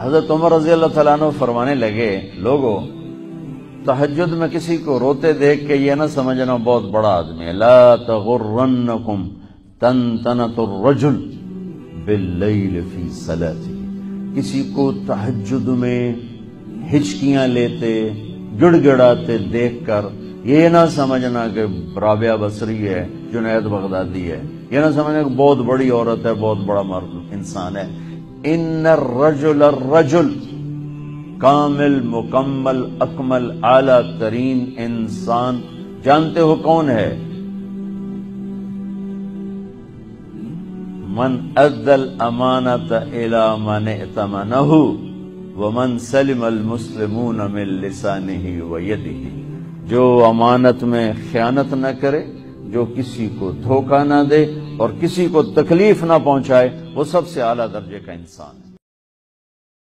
حضرت عمر رضی اللہ تعالیٰ عنہ فرمانے لگے، لوگو تہجد میں کسی کو روتے دیکھ کے یہ نہ سمجھنا بہت بڑا آدمی ہے۔ لا تغرنکم تنتنۃ الرجل باللیل فی صلاتہ، کسی کو تہجد میں ہچکیاں لیتے گڑ گڑاتے دیکھ کر یہ نہ سمجھنا کہ رابعہ بصری ہے، جنید بغدادی ہے، یہ نہ سمجھنا کہ بہت بڑی عورت ہے، بہت بڑا مرد انسان ہے۔ ان الرجل کامل مکمل اکمل اعلیٰ ترین انسان جانتے ہو کون ہے؟ من ادى الامانۃ الی من ائتمنہ ومن سلم المسلمون من لسانہ ویدہ، جو امانت میں خیانت نہ کرے، جو کسی کو دھوکہ نہ دے اور کسی کو تکلیف نہ پہنچائے، وہ سب سے اعلیٰ درجے کا انسان ہے۔